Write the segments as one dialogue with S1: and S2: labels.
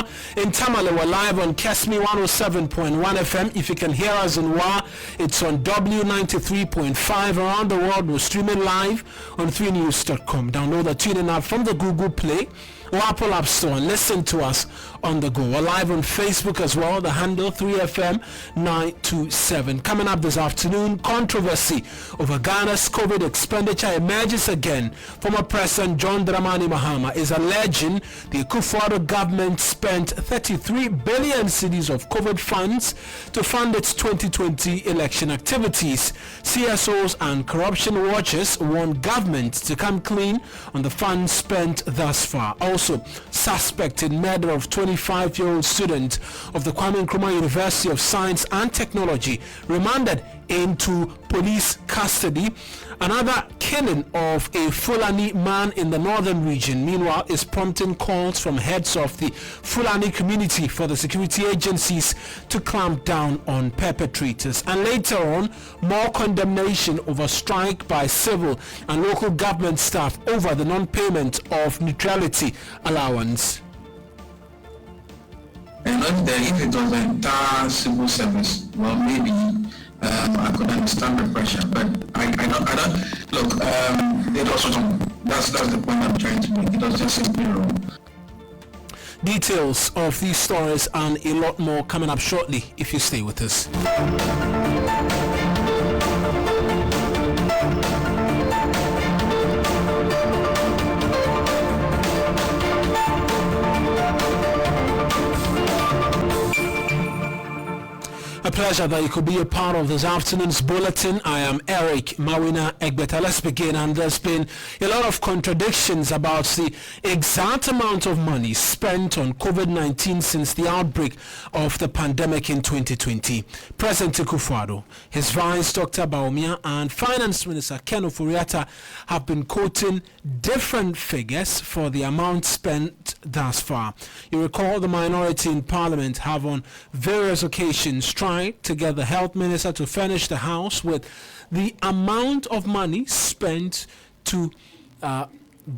S1: Wa. In Tamale, we're live on Kesmi 107.1 FM. If you can hear us in Wa, it's on W93.5. Around the world, we're streaming live on 3news.com. Download the TuneIn app from the Google Play or Apple App Store and listen to us on the go. We're live on Facebook as well, the handle 3FM927. Coming up this afternoon, controversy over Ghana's COVID expenditure emerges again. Former President John Dramani Mahama is alleging the Akufo-Addo government spent 33 billion cedis of COVID funds to fund its 2020 election activities. CSOs and corruption watchers want government to come clean on the funds spent thus far. Also, suspected murder of 25-year-old student of the Kwame Nkrumah University of Science and Technology remanded into police custody. Another killing of a Fulani man in the northern region, meanwhile, is prompting calls from heads of the Fulani community for the security agencies to clamp down on perpetrators. And later on, more condemnation over strike by civil and local government staff over the non-payment of neutrality allowance.
S2: And if it was the entire civil service, well, maybe I could understand the pressure, but I don't look. It was wrong. That's the point I'm trying to make. It was just simply wrong.
S1: Details of these stories and a lot more coming up shortly if you stay with us. A pleasure that you could be a part of this afternoon's bulletin. I am Eric Mawuena Egbeta. Let's begin. And there's been a lot of contradictions about the exact amount of money spent on COVID-19 since the outbreak of the pandemic in 2020. President Akufo-Addo, his vice Dr. Bawumia, and Finance Minister Ken Ofori-Atta have been quoting different figures for the amount spent thus far. You recall the minority in Parliament have on various occasions tried to get the health minister to furnish the House with the amount of money spent to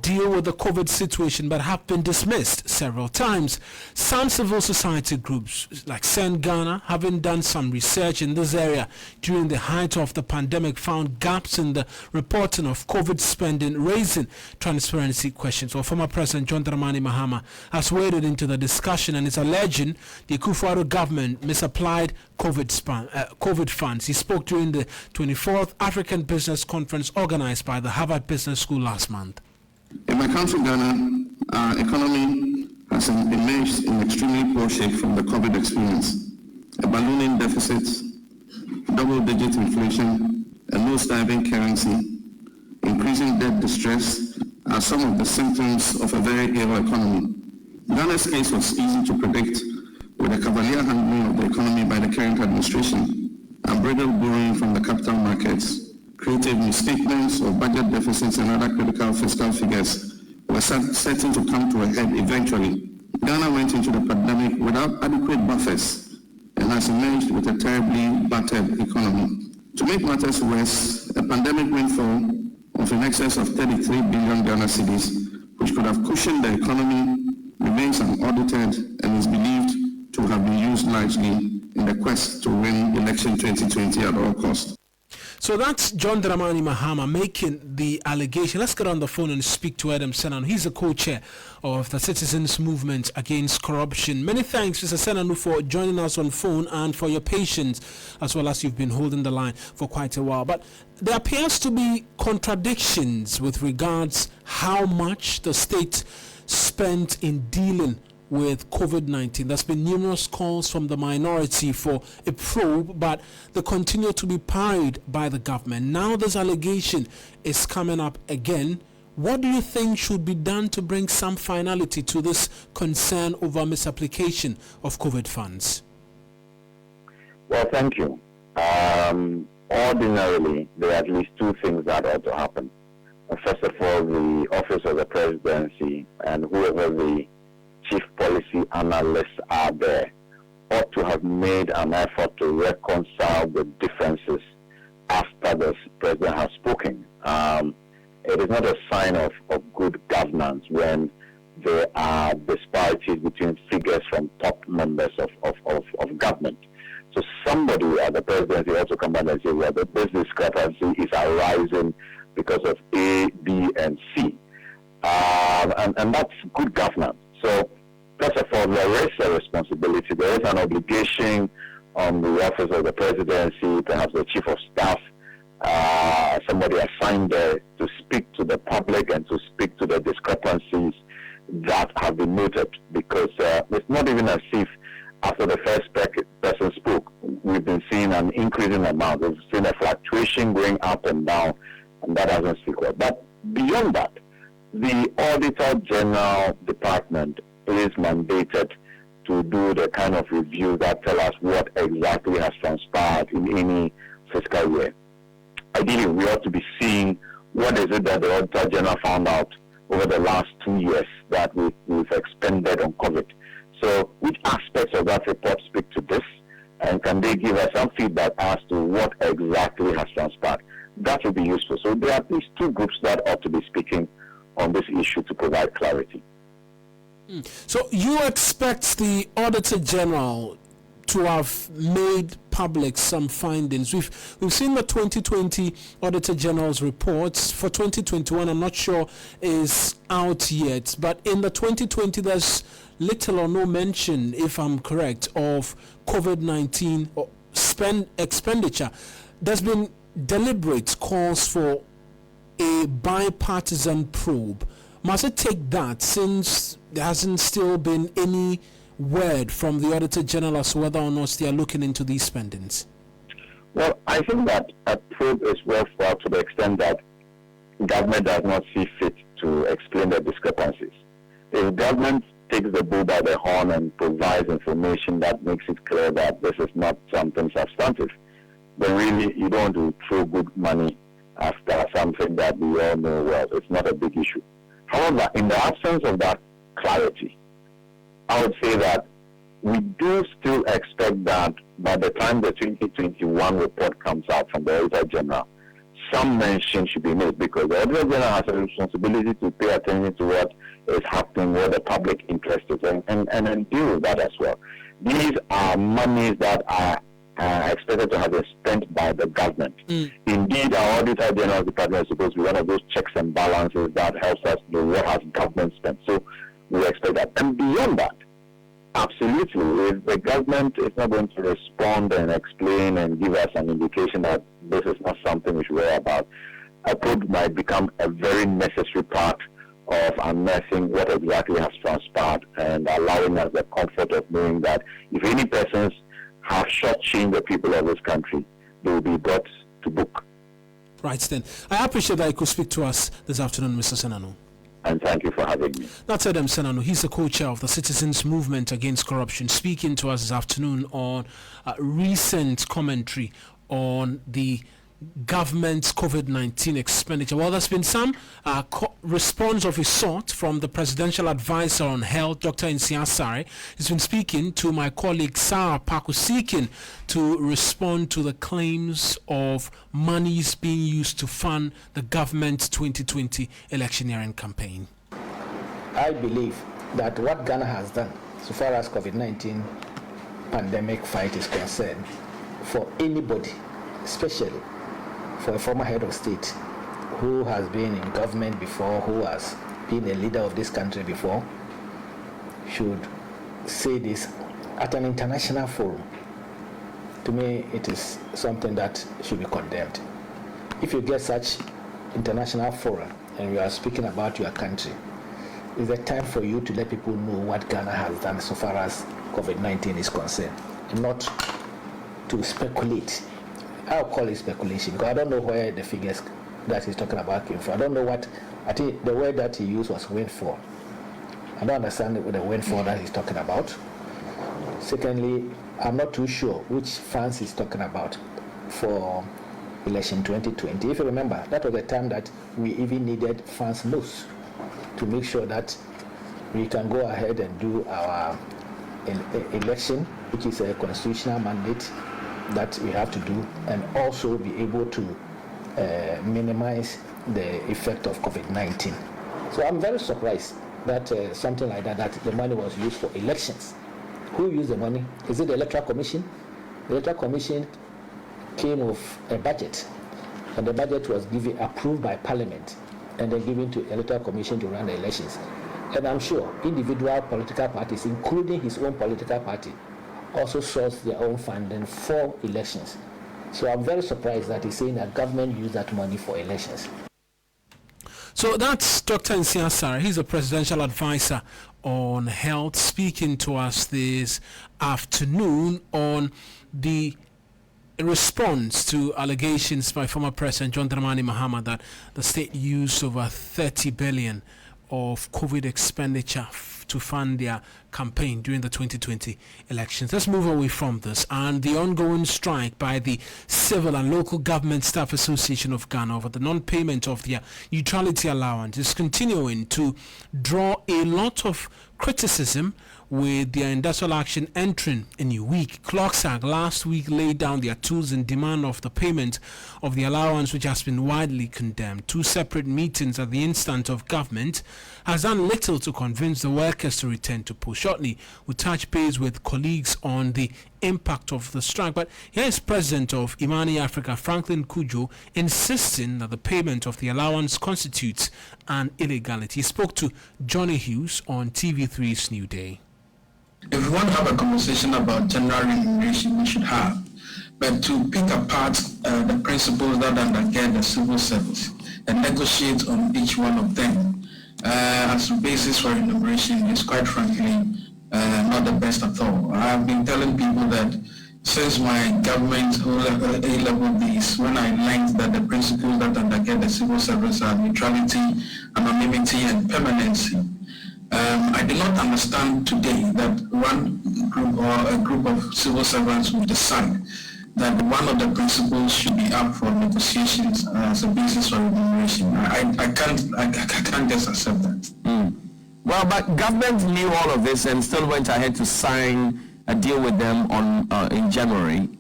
S1: deal with the COVID situation, but have been dismissed several times. Some civil society groups like Send Ghana, having done some research in this area during the height of the pandemic, found gaps in the reporting of COVID spending, raising transparency questions. Well, former President John Dramani Mahama has waded into the discussion and is alleging the Akufo-Addo government misapplied COVID funds. He spoke during the 24th African Business Conference organized by the Harvard Business School last month.
S3: In my country, Ghana, our economy has emerged in extremely poor shape from the COVID experience. A ballooning deficit, double-digit inflation, a nose-diving currency, increasing debt distress are some of the symptoms of a very ill economy. Ghana's case was easy to predict with the cavalier handling of the economy by the current administration, unbridled borrowing from the capital markets, creative misstatements of budget deficits and other critical fiscal figures were certain to come to a head eventually. Ghana went into the pandemic without adequate buffers and has emerged with a terribly battered economy. To make matters worse, a pandemic windfall of in excess of 33 billion Ghana cedis, which could have cushioned the economy, remains unaudited and is believed to have been used largely in the quest to win election 2020 at all costs.
S1: So that's John Dramani Mahama making the allegation. Let's get on the phone and speak to Adam Senanu. He's the co-chair of the Citizens Movement Against Corruption. Many thanks, Mr. Senanu, for joining us on phone and for your patience, as well as you've been holding the line for quite a while. But there appears to be contradictions with regards how much the state spent in dealing with COVID-19. There's been numerous calls from the minority for a probe, but they continue to be parried by the government. Now this allegation is coming up again. What do you think should be done to bring some finality to this concern over misapplication of COVID funds?
S4: Well, thank you. Ordinarily, there are at least two things that ought to happen. First of all, the office of the presidency and whoever the chief policy analysts are there ought to have made an effort to reconcile the differences after the president has spoken. It is not a sign of good governance when there are disparities between figures from therefore there is a responsibility, there is an obligation on the office of the presidency, perhaps the chief of staff, somebody assigned there to speak to the public and to speak to the discrepancies that have been noted, because it's not even as if after the first person spoke, we've been seeing an increasing amount. We've seen a fluctuation going up and down, and that doesn't speak well. But beyond that, the Auditor General Department is mandated to do the kind of review that tell us what exactly has transpired in any fiscal year. Ideally, we ought to be seeing what is it that the Auditor General found out over the last 2 years that we've expended on COVID. So which aspects of that report speak to this, and can they give us some feedback as to what exactly has transpired? That would be useful. So there are at least two groups that ought to be speaking on this issue to provide clarity.
S1: So you expect the Auditor General to have made public some findings. We've seen the 2020 Auditor General's reports. For 2021, I'm not sure is out yet, but in the 2020, there's little or no mention, if I'm correct, of COVID-19 expenditure. There's been deliberate calls for a bipartisan probe. Must it take that, since there hasn't still been any word from the Auditor General as to whether or not they are looking into these spendings?
S4: Well, I think that a probe is worthwhile to the extent that government does not see fit to explain the discrepancies. If government takes the bull by the horn and provides information that makes it clear that this is not something substantive, then really you don't want to throw good money after something that we all know well. It's not a big issue. However, in the absence of that clarity, I would say that we do still expect that by the time the 2021 report comes out from the Auditor General, some mention should be made, because the Auditor General has a responsibility to pay attention to what is happening, what the public interest is, and deal with that as well. These are monies that are expected to have been spent by the government. Indeed, our Auditor General Department is supposed to be one of those checks and balances that helps us know what has government spent. So we expect that. And beyond that, absolutely, if the government is not going to respond and explain and give us an indication that this is not something we should worry about, a probe might become a very necessary part of unearthing what exactly has transpired and allowing us the comfort of knowing that if any persons have shortchanged the people of this country, they will be brought to book.
S1: Right then. I appreciate that you could speak to us this afternoon, Mr. Senanu.
S4: And thank you for having me.
S1: That's Adam Senanu. He's the co-chair of the Citizens Movement Against Corruption, speaking to us this afternoon on recent commentary on the government's COVID-19 expenditure. Well, there's been some response of a sort from the Presidential Advisor on Health, Dr. Nsia Sare. He's been speaking to my colleague Sarah Paco, seeking to respond to the claims of monies being used to fund the government's 2020 electioneering campaign.
S5: I believe that what Ghana has done so far as COVID-19 pandemic fight is concerned, for anybody, especially for a former head of state who has been in government before, who has been a leader of this country before, should say this at an international forum. To me, it is something that should be condemned. If you get such international forum and you are speaking about your country, it's a time for you to let people know what Ghana has done so far as COVID-19 is concerned, and not to speculate. I'll call it speculation, because I don't know where the figures that he's talking about came from. I don't know what, I think the word that he used was windfall. I don't understand the windfall that he's talking about. Secondly, I'm not too sure which funds he's talking about for election 2020. If you remember, that was the time that we even needed funds most to make sure that we can go ahead and do our election, which is a constitutional mandate that we have to do, and also be able to minimize the effect of COVID-19. So I'm very surprised that something like that the money was used for elections. Who used the money? Is it the Electoral Commission? The Electoral Commission came with a budget, and the budget was approved by Parliament, and then given to Electoral Commission to run the elections. And I'm sure individual political parties, including his own political party, also source their own funding for elections. So I'm very surprised that he's saying that government use that money for elections.
S1: So that's Dr. Nsia Sarah. He's a presidential advisor on health, speaking to us this afternoon on the response to allegations by former President John Dramani Mahama that the state used over 30 billion of COVID expenditure to fund their campaign during the 2020 elections. Let's move away from this and the ongoing strike by the Civil and Local Government Staff Association of Ghana over the non-payment of their neutrality allowance is continuing to draw a lot of criticism, with their industrial action entering a new week. CLOGSAG last week laid down their tools in demand of the payment of the allowance, which has been widely condemned. Two separate meetings at the instance of government has done little to convince the workers to return to post. Shortly, we'll touch base with colleagues on the impact of the strike. But here is President of Imani Africa, Franklin Kujo, insisting that the payment of the allowance constitutes an illegality. He spoke to Johnny Hughes on TV3's New Day.
S2: If we want to have a conversation about general remuneration, we should have. But to pick apart the principles that undergird the civil service and negotiate on each one of them as a basis for remuneration is quite frankly not the best at all. I've been telling people that since my government A-level days, when I learned that the principles that undergird the civil service are neutrality, anonymity, and permanency, I do not understand today that one group or a group of civil servants will decide that one of the principles should be up for negotiations as a basis for remuneration. I can't just accept that.
S6: Well, but government knew all of this and still went ahead to sign a deal with them on in January.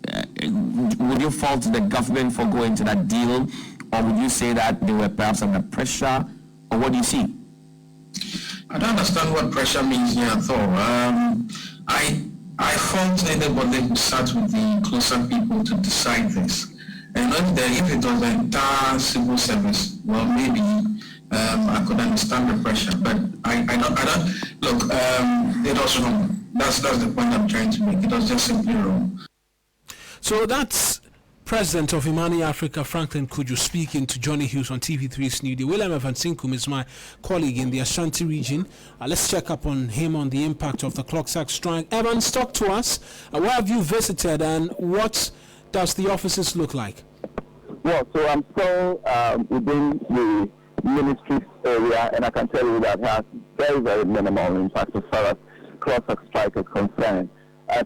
S6: Would you fault the government for going to that deal, or would you say that they were perhaps under pressure, or what do you see?
S2: I don't understand what pressure means here at all. I fault anybody who sat with the closer people to decide this. And if it was the entire civil service, well, maybe I could understand the pressure. But I don't look. It was wrong. That's the point I'm trying to make. It was just simply wrong.
S1: So that's President of Imani Africa, Franklin Kujo, speaking to Johnny Hughes on TV3's New Day. William Evansinkum is my colleague in the Ashanti region. Let's check up on him on the impact of the CLOGSAG strike. Evans, talk to us. Where have you visited and what does the offices look like?
S4: Well, so I'm still within the ministry's area, and I can tell you that has very, very minimal impact as far as CLOGSAG strike is concerned.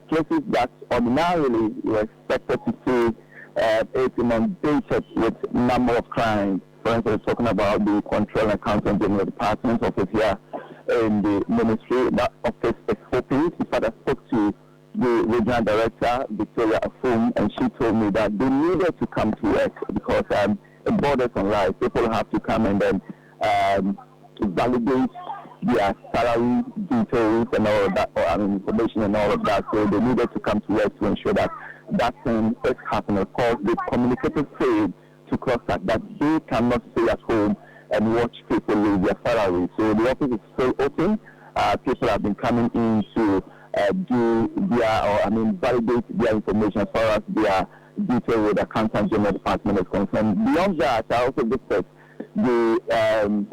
S4: Places that ordinarily were expected to see it's inundated with number of crimes. For instance, talking about the Control and Accounting General Department office here in the ministry. That office is open. In fact, I spoke to the regional director, Victoria Afum, and she told me that they needed to come to work because it borders on life. People have to come and then validate their salary details and all of that, information and all of that. So they needed to come to work to ensure that that thing is happening. Of course, they communicated to CLOGSAG that they cannot stay at home and watch people lose their salary. So the office is still open. People have been coming in to validate their information as far as their detail with the Accountant General Department is concerned. Beyond that, I also visited the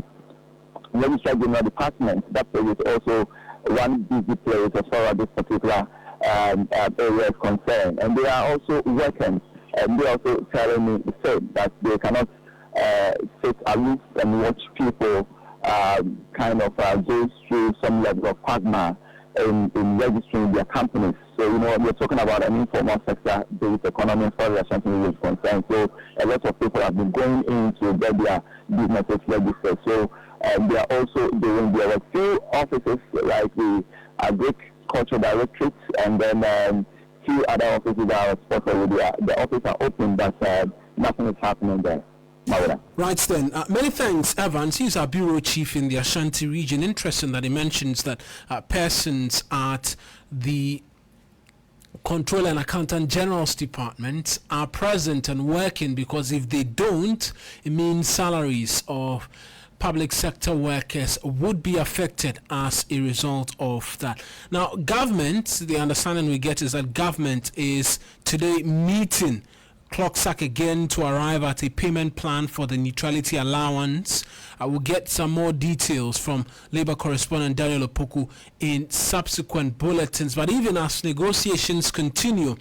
S4: Registrar General Department. That place is also one busy place as far as this particular area is concerned. And they are also working, and they are also telling me the same, that they cannot sit aloof and watch people go through some level of quagmire in registering their companies. So, we're talking about an informal sector-based economy as far as something is concerned. So a lot of people have been going in to get their businesses registered. So they are also doing their work. Few offices like the Agriculture Directorate and then few other offices that are responsible with the offices are open, but nothing is happening there.
S1: Right then. Many thanks, Evans. He's our bureau chief in the Ashanti region. Interesting that he mentions that persons at the Control and Accountant General's Department are present and working, because if they don't, it means salaries of public sector workers would be affected as a result of that. Now, government, the understanding we get is that government is today meeting Clocksack again to arrive at a payment plan for the neutrality allowance. I will get some more details from Labour correspondent Daniel Opoku in subsequent bulletins. But even as negotiations continue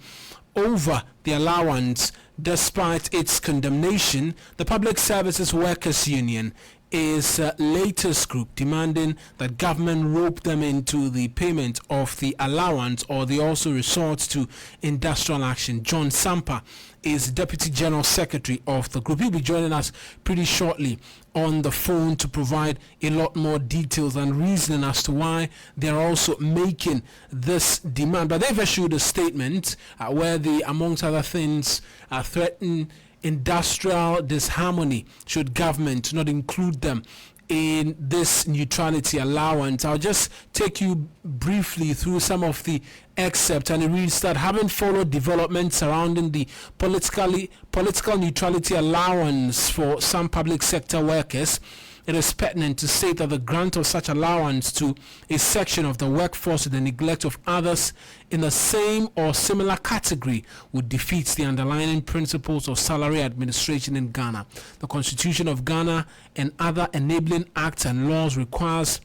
S1: over the allowance, despite its condemnation, the Public Services Workers Union is latest group demanding that government rope them into the payment of the allowance, or they also resort to industrial action. John Sampa is Deputy General Secretary of the group. He'll be joining us pretty shortly on the phone to provide a lot more details and reasoning as to why they're also making this demand. But they've issued a statement where they, amongst other things, threaten industrial disharmony should government not include them in this neutrality allowance. I'll just take you briefly through some of the excerpts, and it reads that having followed developments surrounding the political neutrality allowance for some public sector workers, it is pertinent to state that the grant of such allowance to a section of the workforce with the neglect of others in the same or similar category would defeat the underlying principles of salary administration in Ghana. The Constitution of Ghana and other enabling acts and laws requires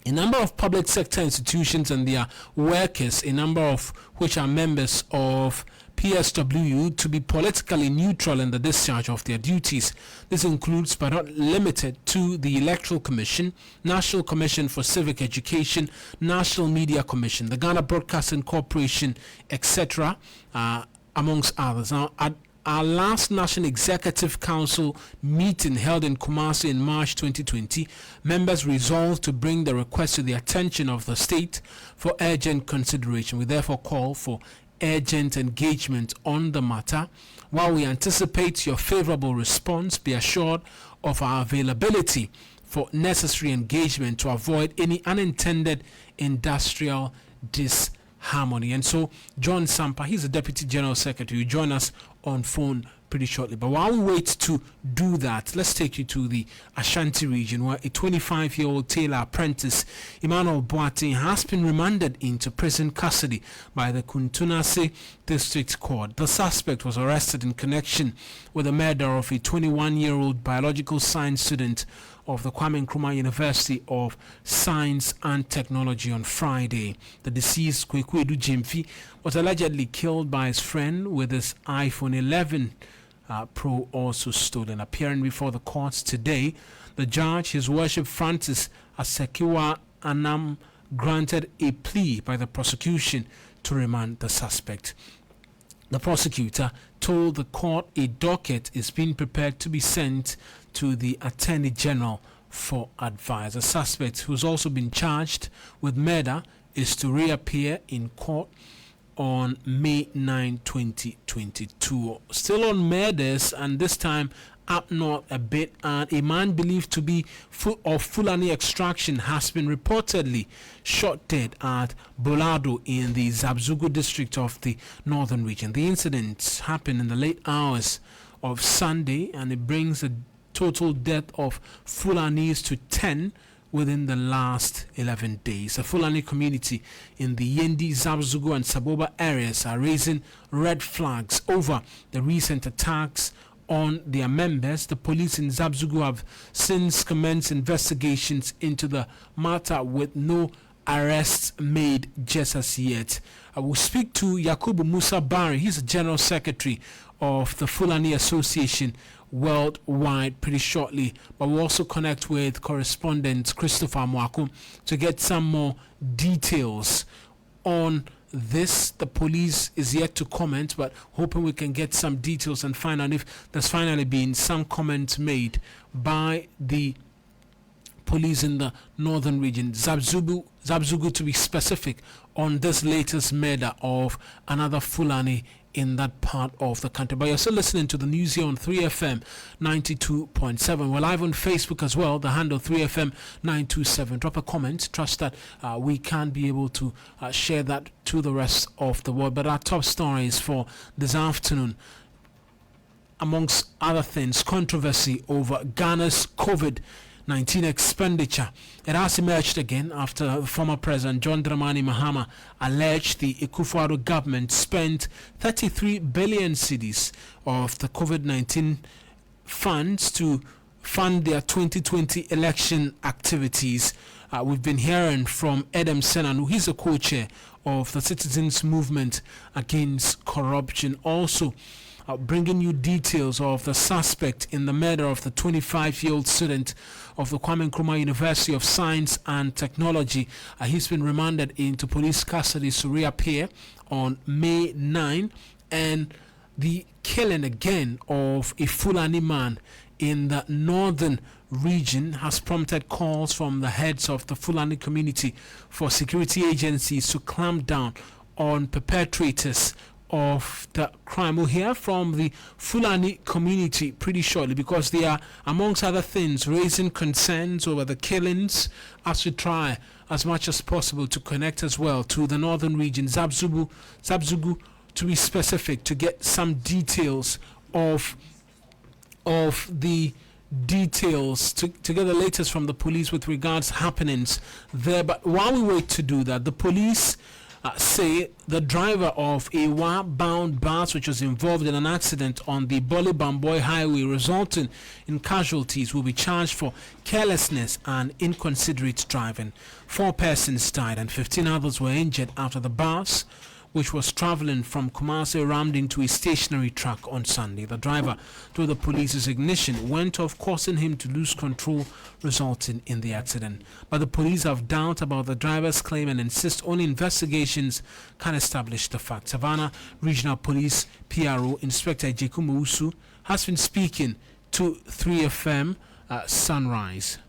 S1: a number of public sector institutions and their workers, a number of which are members of PSWU, to be politically neutral in the discharge of their duties. This includes, but not limited to, the Electoral Commission, National Commission for Civic Education, National Media Commission, the Ghana Broadcasting Corporation, etc., amongst others. Now, at our last National Executive Council meeting held in Kumasi in March 2020, members resolved to bring the request to the attention of the state for urgent consideration. We therefore call for urgent engagement on the matter. While we anticipate your favorable response, be assured of our availability for necessary engagement to avoid any unintended industrial disharmony. And so John Sampa, he's the Deputy General Secretary, will join us on phone pretty shortly. But while we wait to do that, let's take you to the Ashanti region, where a 25-year-old tailor apprentice, Emmanuel Boateng, has been remanded into prison custody by the Kuntunase District Court. The suspect was arrested in connection with the murder of a 21-year-old biological science student of the Kwame Nkrumah University of Science and Technology on Friday. The deceased, Kwekwedu Jemfi, was allegedly killed by his friend with his iPhone 11 Pro also stolen. Appearing before the courts today, the judge, His Worship Francis Asekiwa Anam, granted a plea by the prosecution to remand the suspect. The prosecutor told the court a docket is being prepared to be sent to the Attorney General for advice. The suspect, who's also been charged with murder, is to reappear in court on May 9, 2022. Still on murders, and this time up north a bit, and a man believed to be of Fulani extraction has been reportedly shot dead at Bolado in the Zabzugu district of the northern region. The incident happened in the late hours of Sunday, and it brings the total death of Fulanis to 10 within the last 11 days. The Fulani community in the Yendi, Zabzugu and Saboba areas are raising red flags over the recent attacks on their members. The police in Zabzugu have since commenced investigations into the matter with no arrests made just as yet. I will speak to Yakubu Musa Bari. He's the General Secretary of the Fulani Association worldwide pretty shortly, but we'll also connect with correspondent Christopher Mwako to get some more details on this. The police is yet to comment, but hoping we can get some details and find out if there's finally been some comment made by the police in the northern region, Zabzugu to be specific, on this latest murder of another Fulani in that part of the country. But you're still listening to the news here on 3FM 92.7. We're live on Facebook as well, the handle 3FM 927. Drop a comment. Trust that we can be able to share that to the rest of the world. But our top stories for this afternoon, amongst other things, controversy over Ghana's COVID 2019 expenditure. It has emerged again after former President John Dramani Mahama alleged the Akufo-Addo government spent 33 billion cedis of the COVID-19 funds to fund their 2020 election activities. We've been hearing from Adam Senanu. He's a co-chair of the Citizens Movement Against Corruption. Also, bringing you details of the suspect in the murder of the 25-year-old student of the Kwame Nkrumah University of Science and Technology. He's been remanded into police custody to reappear on May 9. And the killing again of a Fulani man in the northern region has prompted calls from the heads of the Fulani community for security agencies to clamp down on perpetrators of the crime. We'll hear from the Fulani community pretty shortly, because they are, amongst other things, raising concerns over the killings, as we try as much as possible to connect as well to the northern region, Zabzugu to be specific, to get some details of the details, to get the latest from the police with regards happenings there. But while we wait to do that, the police say the driver of a wire-bound bus which was involved in an accident on the Bole Bamboy Highway resulting in casualties will be charged for carelessness and inconsiderate driving. 4 persons died and 15 others were injured after the bus, which was traveling from Kumasi, rammed into a stationary truck on Sunday. The driver told the police his ignition went off, causing him to lose control, resulting in the accident. But the police have doubt about the driver's claim and insist only investigations can establish the fact. Savannah Regional Police PRO Inspector Jeku Mousu has been speaking to 3FM Sunrise.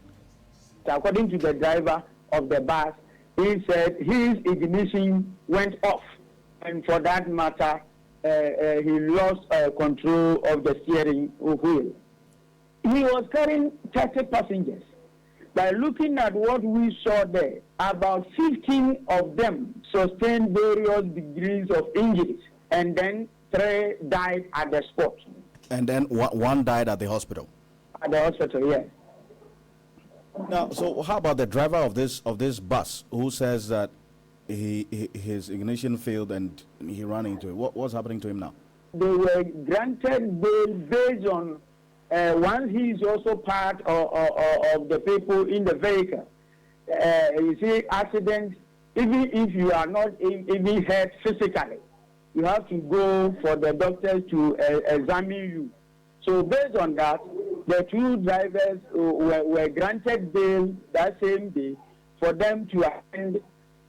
S7: According to the driver of the bus, he said his ignition went off, and for that matter, he lost control of the steering wheel. He was carrying 30 passengers. By looking at what we saw there, about 15 of them sustained various degrees of injuries, and then 3 died at the spot.
S8: And then one died at the hospital?
S7: At the hospital, yes.
S8: Now, so how about the driver of this bus, who says that his ignition failed and he ran into it? What's happening to him now?
S7: They were granted bail based on once he is also part of the people in the vehicle. You see, accidents, even if you are not even hurt physically, you have to go for the doctors to examine you. So based on that, the 2 drivers were granted bail that same day for them to attend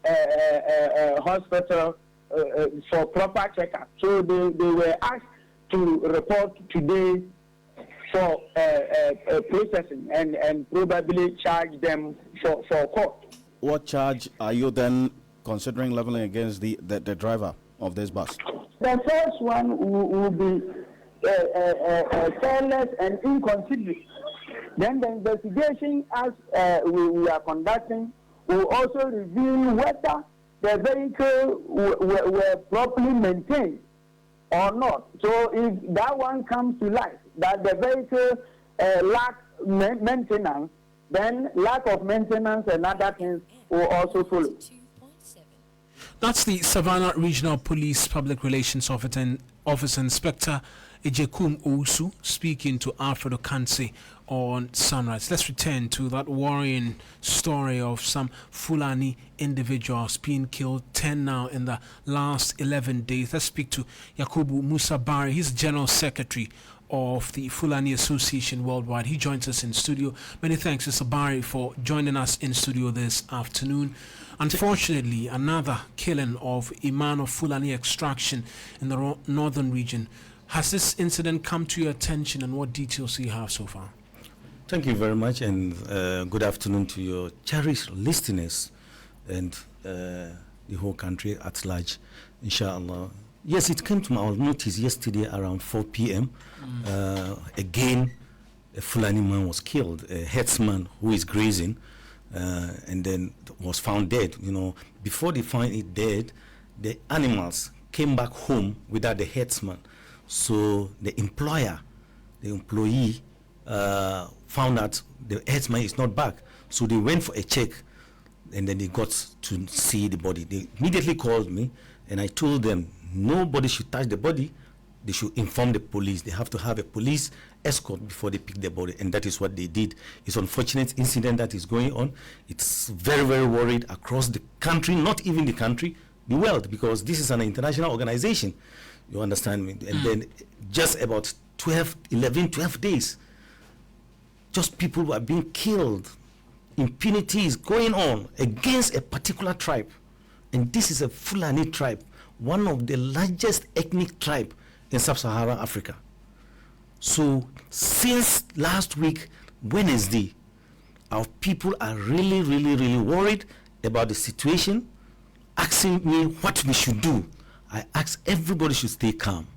S7: a hospital for proper checkup. So they were asked to report today for processing and probably charge them for court.
S8: What charge are you then considering leveling against the driver of this bus?
S7: The first one will be careless and inconsiderate. Then the investigation as we are conducting will also reveal whether the vehicle were properly maintained or not. So if that one comes to light, that the vehicle lacks maintenance, then lack of maintenance and other things will also follow.
S1: That's the Savannah Regional Police Public Relations Officer Inspector Ejekum Ousu speaking to Alfredo Kansi on Sunrise. Let's return to that worrying story of some Fulani individuals being killed, 10 now in the last 11 days. Let's speak to Yakubu Musa Bari. He's General Secretary of the Fulani Association Worldwide. He joins us in studio. Many thanks, Mr. Bari, for joining us in studio this afternoon. Unfortunately, another killing of a man of Fulani extraction in the northern region. Has this incident come to your attention, and what details do you have so far?
S9: Thank you very much, and good afternoon to your cherished listeners and the whole country at large, inshallah. Yes, it came to our notice yesterday around 4 p.m. Again, a Fulani man was killed, a herdsman who is grazing, and then was found dead. You know, before they find it dead, the animals came back home without the herdsman. So the employee found out the herdsman is not back. So they went for a check, and then they got to see the body. They immediately called me, and I told them nobody should touch the body. They should inform the police. They have to have a police escort before they pick the body, and that is what they did. It's an unfortunate incident that is going on. It's very, very worried across the country, not even the country, the world, because this is an international organization. You understand me? And then just about 12 days, just people were being killed. Impunity is going on against a particular tribe. And this is a Fulani tribe, one of the largest ethnic tribes in sub-Saharan Africa. So since last week, Wednesday, our people are really, really, really worried about the situation, asking me what we should do. I ask everybody should stay calm,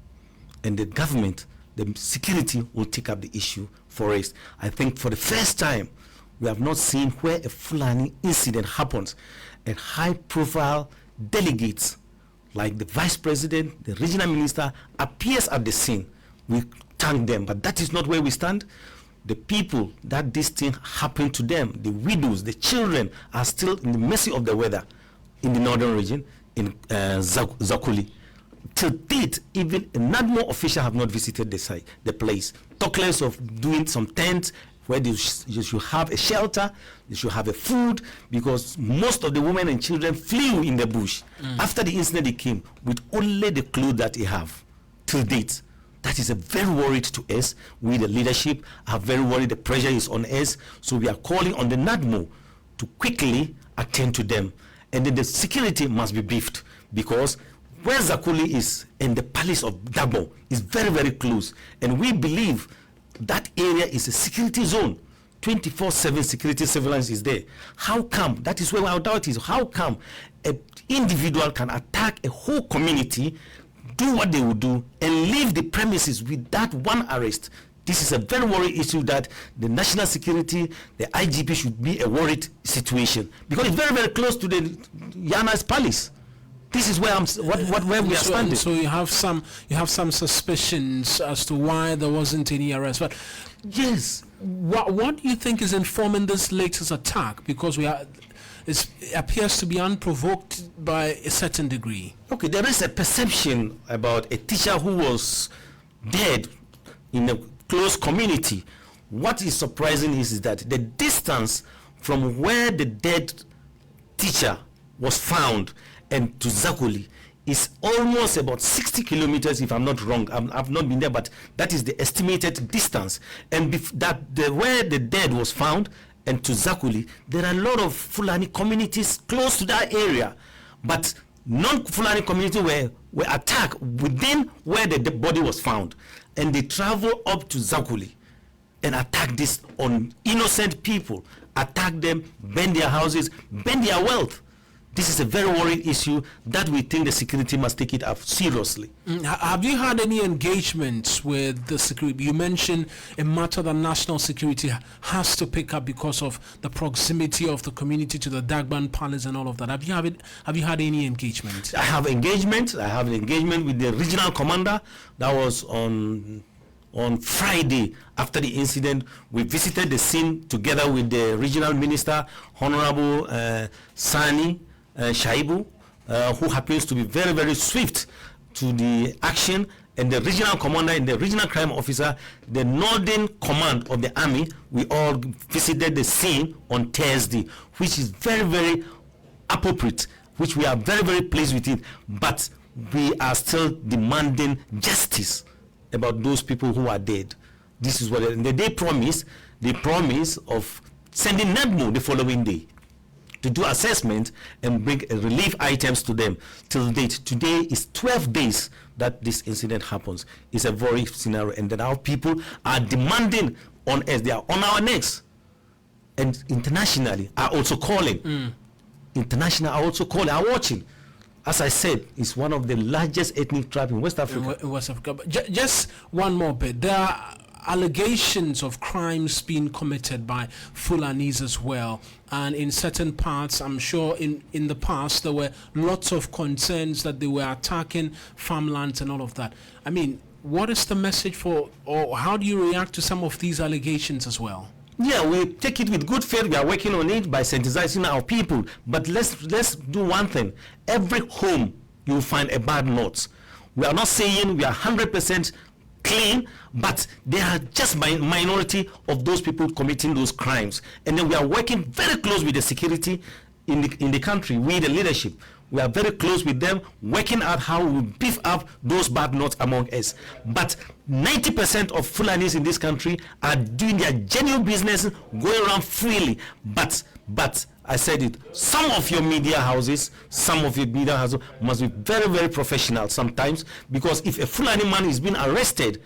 S9: and the government, the security will take up the issue for us. I think for the first time, we have not seen where a Fulani incident happens, and high-profile delegates like the vice president, the regional minister, appears at the scene. We thank them, but that is not where we stand. The people that this thing happened to them, the widows, the children, are still in the mercy of the weather in the northern region, in Zakuli. Till date, even a NADMO official have not visited the site, the place. Talk less of doing some tents where you should have a shelter, you should have a food, because most of the women and children flew in the bush. After the incident, they came with only the clothes that they have till date. That is a very worried to us. We, the leadership, are very worried. The pressure is on us. So we are calling on the NADMO to quickly attend to them. And then the security must be beefed, because where Zakuli is and the palace of Dabo is very, very close. And we believe that area is a security zone. 24/7 security surveillance is there. How come? That is where our doubt is. How come an individual can attack a whole community, do what they will do, and leave the premises with that one arrest? This is a very worried issue that the national security, the IGP should be a worried situation, because it's very, very close to the Yana's palace. This is where where we are standing.
S1: So you have some suspicions as to why there wasn't any arrest. But
S9: yes,
S1: what do you think is informing this latest attack? Because it appears to be unprovoked by a certain degree.
S9: Okay, there is a perception about a teacher who was dead in a close community. What is surprising is that the distance from where the dead teacher was found and to Zakuli is almost about 60 kilometers, if I'm not wrong. I've not been there, but that is the estimated distance. And where the dead was found and to Zakuli, there are a lot of Fulani communities close to that area, but non-Fulani community were attacked within where the body was found, and they travel up to Zakuli and attack this on innocent people, attack them, burn their houses, burn their wealth. This is a very worrying issue that we think the security must take it up seriously.
S1: Have you had any engagements with the security? You mentioned a matter that national security has to pick up because of the proximity of the community to the Dagban Palace and all of that. Have you had any engagement?
S9: I have engagement. I have an engagement with the regional commander. That was on Friday after the incident. We visited the scene together with the regional minister, Honorable Sani Shaibu, who happens to be very, very swift to the action, and the regional commander and the regional crime officer, the northern command of the army. We all visited the scene on Thursday, which is very, very appropriate, which we are very, very pleased with it, but we are still demanding justice about those people who are dead. This is what they promise of sending NADMO the following day to do assessment and bring relief items to them. Till date, today is 12 days that this incident happens. It's a very scenario, and then our people are demanding on us. They are on our necks, and internationally are also calling. International are also calling, are watching. As I said, it's one of the largest ethnic tribes in West Africa.
S1: In West Africa. But just one more bit. There are allegations of crimes being committed by Fulanis as well, and in certain parts, I'm sure in the past there were lots of concerns that they were attacking farmlands and all of that. I mean, what is the message for, or how do you react to some of these allegations as well?
S9: Yeah, we take it with good faith. We are working on it by sensitizing our people. But let's do one thing. Every home you will find a bad note. We are not saying we are 100% clean, but there are just minority of those people committing those crimes. And then we are working very close with the security in the country, we the leadership. We are very close with them, working out how we beef up those bad notes among us. But 90% of Fulanis in this country are doing their genuine business, going around freely. But I said it, some of your media houses must be very, very professional sometimes, because if a Fulani man is being arrested,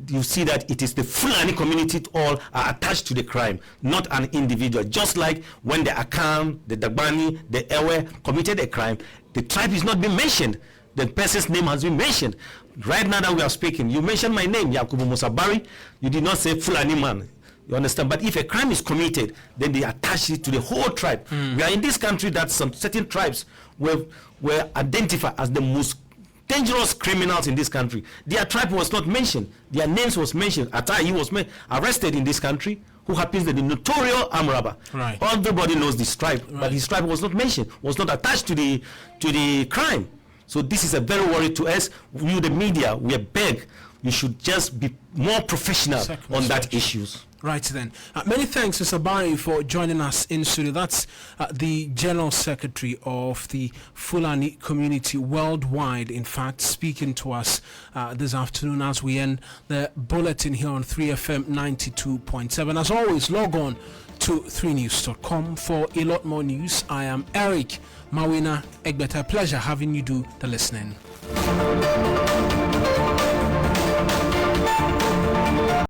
S9: you see that it is the Fulani community all are attached to the crime, not an individual. Just like when the Akan, the Dagbani, the Ewe committed a crime, the tribe is not being mentioned. The person's name has been mentioned. Right now that we are speaking, you mentioned my name, Yakubu Musabari. You did not say Fulani man. You understand? But if a crime is committed, then they attach it to the whole tribe. We are in this country that some certain tribes were identified as the most dangerous criminals in this country. Their tribe was not mentioned. Their names was mentioned. Atai was arrested in this country, who happens to be the notorious arm robber.
S1: Right.
S9: Everybody knows this tribe, but his tribe was not mentioned, was not attached to the crime. So this is a very worry to us. You, the media, we beg you should just be more professional on that issues.
S1: Right then. Many thanks, Mr. Barry, for joining us in studio. That's the General Secretary of the Fulani community worldwide, in fact, speaking to us this afternoon as we end the bulletin here on 3FM 92.7. As always, log on to 3news.com for a lot more news. I am Eric Mawuena Egbeta. Pleasure having you do the listening.